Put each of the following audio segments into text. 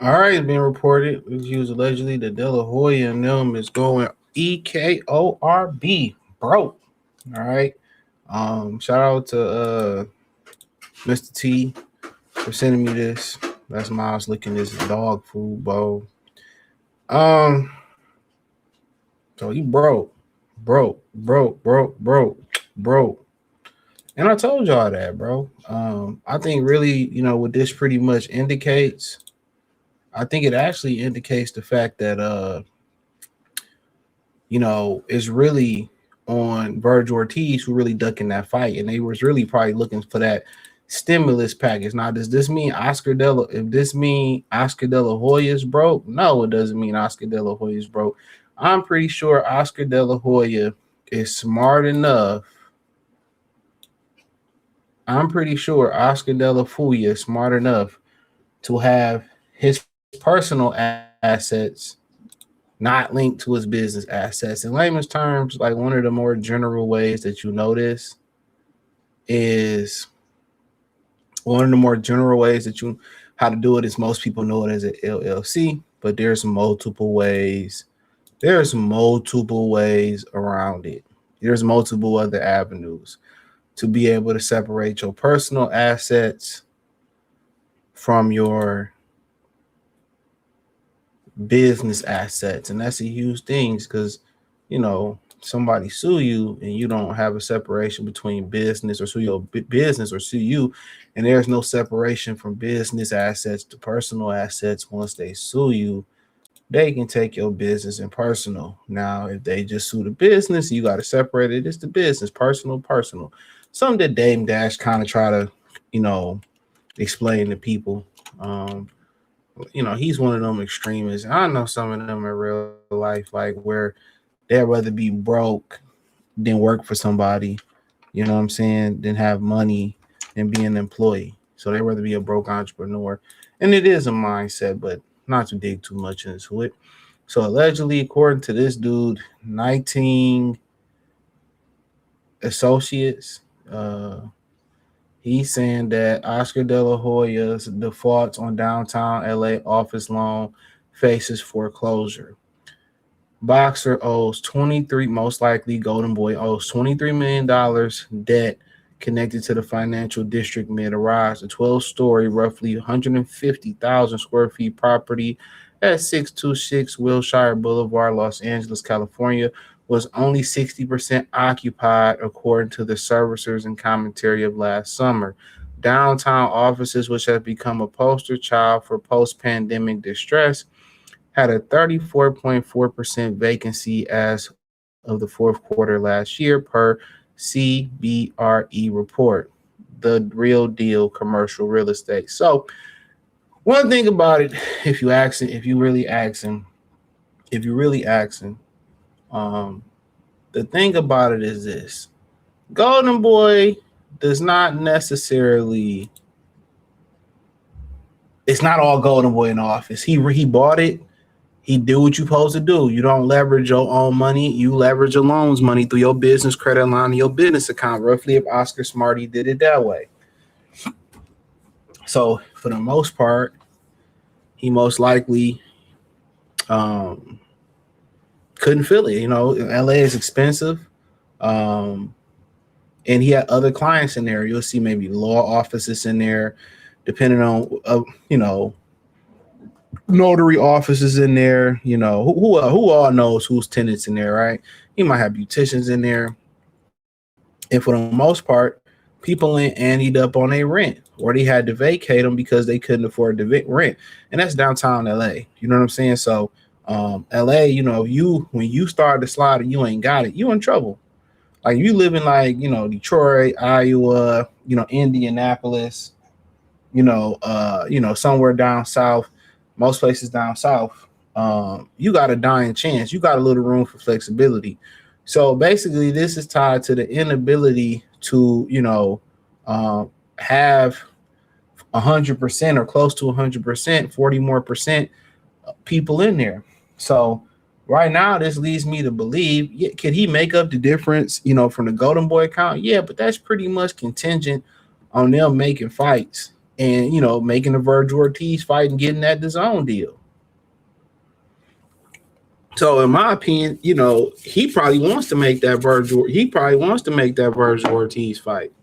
All right, it's been reported. It's used allegedly that De La Hoya and them is going EKORB broke. All right. Shout out to Mr. T for sending me this. That's Miles licking this dog food bowl. Um, so he broke. And I told y'all that, bro. I think really, what this pretty much indicates, I think it actually indicates the fact that it's really on Verge Ortiz who really ducking that fight, and they was really probably looking for that stimulus package. Now, does this mean Oscar Della? If this mean Oscar De La Hoya is broke, no, it doesn't mean Oscar De La Hoya is broke. I'm pretty sure Oscar De La Hoya is smart enough. I'm pretty sure Oscar De La Hoya is smart enough to have his personal assets not linked to his business assets. In layman's terms, like one of the more general ways that you notice is one of the more general ways that you how to do it is most people know it as an LLC, but there's multiple ways. There's multiple ways around it. There's multiple other avenues to be able to separate your personal assets from your business assets, and that's a huge thing because somebody sue you and you don't have a separation between business or sue your business or sue you, and there's no separation from business assets to personal assets. Once they sue you, they can take your business and personal. Now if they just sue the business, you got to separate it. It's the business, personal. Something that Dame Dash kind of try to explain to people. He's one of them extremists. I know some of them in real life, like where they'd rather be broke than work for somebody, you know what I'm saying, than have money and be an employee. So they'd rather be a broke entrepreneur. And it is a mindset, but not to dig too much into it. So allegedly, according to this dude, 19 associates, he's saying that Oscar De La Hoya's defaults on downtown LA office loan faces foreclosure. Boxer owes 23, most likely Golden Boy owes $23 million debt connected to the financial district mid-rise, a 12-story, roughly 150,000 square feet property at 626 Wilshire Boulevard, Los Angeles, California, was only 60% occupied, according to the servicers and commentary of last summer. Downtown offices, which have become a poster child for post-pandemic distress, had a 34.4% vacancy as of the fourth quarter last year, per CBRE report, the real deal commercial real estate. So, one thing about it, if you really asking, um, the thing about it is this: Golden Boy does not necessarily. It's not all Golden Boy in the office. He bought it. He do what you supposed to do. You don't leverage your own money. You leverage your loans money through your business credit line and your business account. Roughly, if Oscar Smarty did it that way. So for the most part, he most likely couldn't feel it. LA is expensive. And he had other clients in there. You'll see maybe law offices in there, depending on, notary offices in there. Who all knows who's tenants in there, right? He might have beauticians in there. And for the most part, people anteed up on their rent, or they had to vacate them because they couldn't afford the rent. And that's downtown LA. You know what I'm saying? So LA, when you start to slide and you ain't got it, you in trouble. Like you live in Detroit, Iowa, Indianapolis, somewhere down south, most places down south, you got a dying chance. You got a little room for flexibility. So basically, this is tied to the inability to, have 100% or close to 100%, 40 more percent people in there. So right now, this leads me to believe, can he make up the difference, from the Golden Boy account? Yeah, but that's pretty much contingent on them making fights and making the Verge Ortiz fight and getting that DAZN deal. So in my opinion, he probably wants to make that Verge. He probably wants to make that Verge Ortiz fight.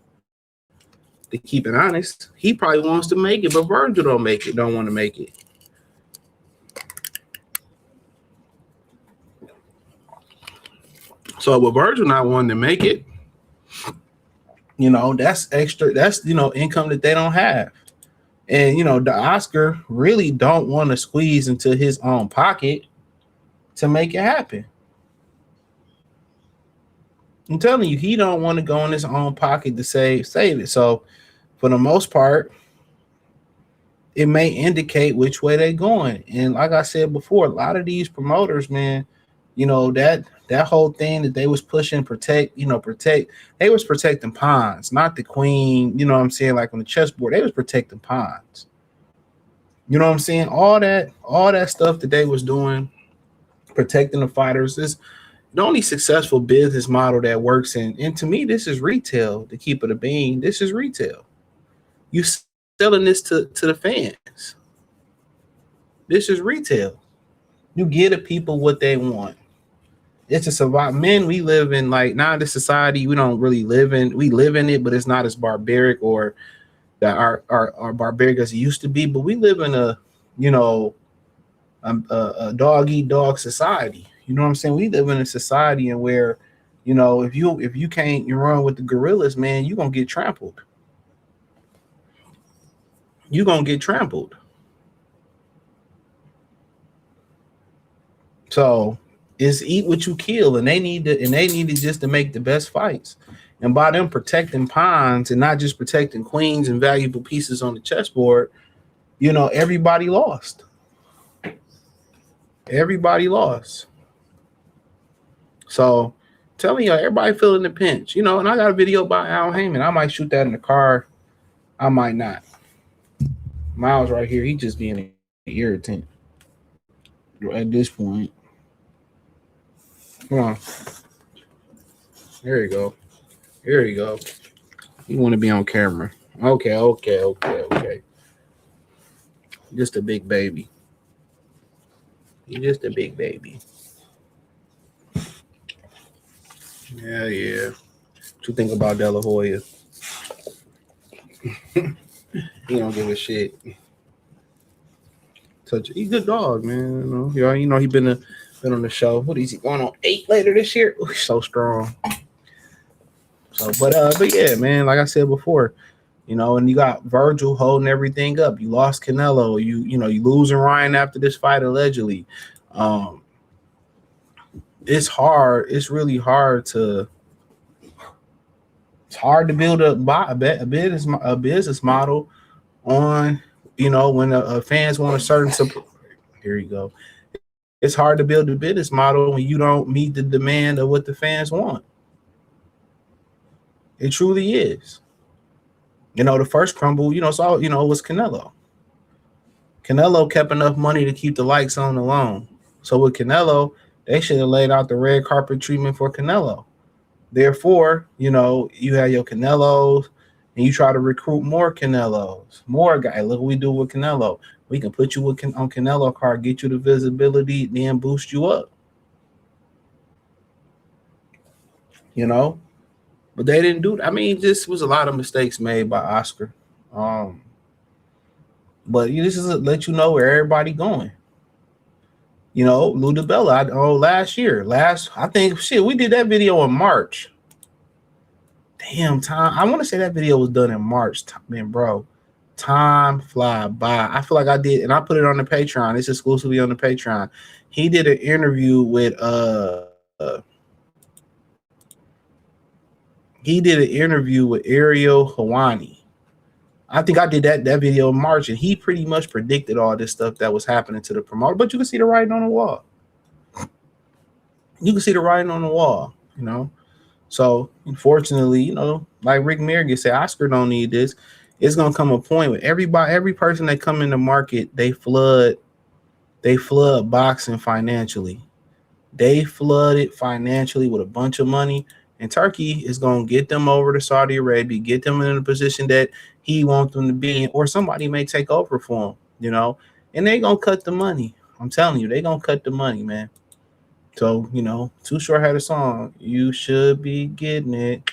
To keep it honest, he probably wants to make it, but Virgil don't make it. Don't want to make it. So with Virgil not wanting to make it, that's extra. That's income that they don't have, and the Oscar really don't want to squeeze into his own pocket to make it happen. I'm telling you, he don't want to go in his own pocket to save it. So for the most part, it may indicate which way they're going. And like I said before, a lot of these promoters, man, that whole thing that they was pushing, protect, they was protecting pawns, not the queen, you know what I'm saying? Like on the chessboard, they was protecting pawns. You know what I'm saying? All that stuff that they was doing, protecting the fighters, is the only successful business model that works. And to me, this is retail. To keep it a bean, this is retail. You selling this to the fans. This is retail. You give the people what they want. It's just about men. We live in now this society. We don't really live in. We live in it, but it's not as barbaric or that are barbaric as it used to be. But we live in a dog eat dog society. You know what I'm saying? We live in a society in where, if you can't run with the gorillas, man, you're gonna get trampled. You're gonna get trampled. So it's eat what you kill, and they need to just to make the best fights. And by them protecting pawns and not just protecting queens and valuable pieces on the chessboard, everybody lost. Everybody lost. So telling you, everybody feeling the pinch, and I got a video by Al Heyman. I might shoot that in the car. I might not. Miles right here, he just being an irritant at this point. Come on. There you go. Here you go. You want to be on camera. Okay. Just a big baby. You're just a big baby. Yeah. What you think about De La Hoya? He don't give a shit. He's a good dog, man. He been on the show. What is he going on 8 later this year? Ooh, he's so strong. So, but yeah, man. Like I said before, and you got Virgil holding everything up. You lost Canelo. You losing Ryan after this fight allegedly. It's hard. It's really hard to. It's hard to build a business model on when fans want a certain support. Here you go. It's hard to build a business model when you don't meet the demand of what the fans want. It truly is. The first crumble, it was Canelo. Canelo kept enough money to keep the likes on alone. So with Canelo, they should have laid out the red carpet treatment for Canelo. Therefore, you have your Canelos, and you try to recruit more Canelos, more guys. Look what we do with Canelo. We can put you on Canelo card, get you the visibility, then boost you up. But they didn't do that. I mean, this was a lot of mistakes made by Oscar. But this is to let you know where everybody going. Lou DiBella, last year. I think, we did that video in March. Damn, time. I want to say that video was done in March. Man, bro, time fly by. I feel like I did, and I put it on the Patreon. It's exclusively on the Patreon. He did an interview with Ariel Helwani. I think I did that video in March, and he pretty much predicted all this stuff that was happening to the promoter. But you can see the writing on the wall. So, unfortunately, like Rick Merrigan said, Oscar don't need this. It's gonna come a point where every person that come in the market, they flood boxing financially. They flood it financially with a bunch of money, And Turkey is going to get them over to Saudi Arabia, get them in a position that he wants them to be in, or somebody may take over for him, and they going to cut the money. I'm telling you, they going to cut the money, man. So, Too Short had a song, "You should be getting it,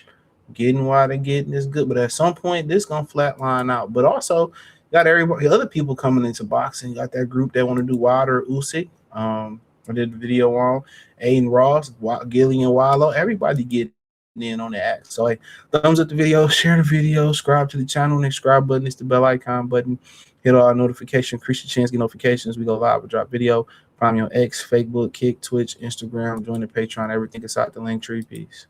getting why they getting is good." But at some point, this going to flatline out. But also, you got everybody, other people coming into boxing. You got that group that want to do Wilder Usyk. I did the video on Aiden Ross, Gillian Wallow. Everybody getting in on the act. So, hey, thumbs up the video, share the video, subscribe to the channel. Next subscribe button is the bell icon button. Hit all our notifications, increase your chance to get notifications. We go live, we drop video. Find me on X, Facebook, Kick, Twitch, Instagram. Join the Patreon. Everything inside the link tree. Peace.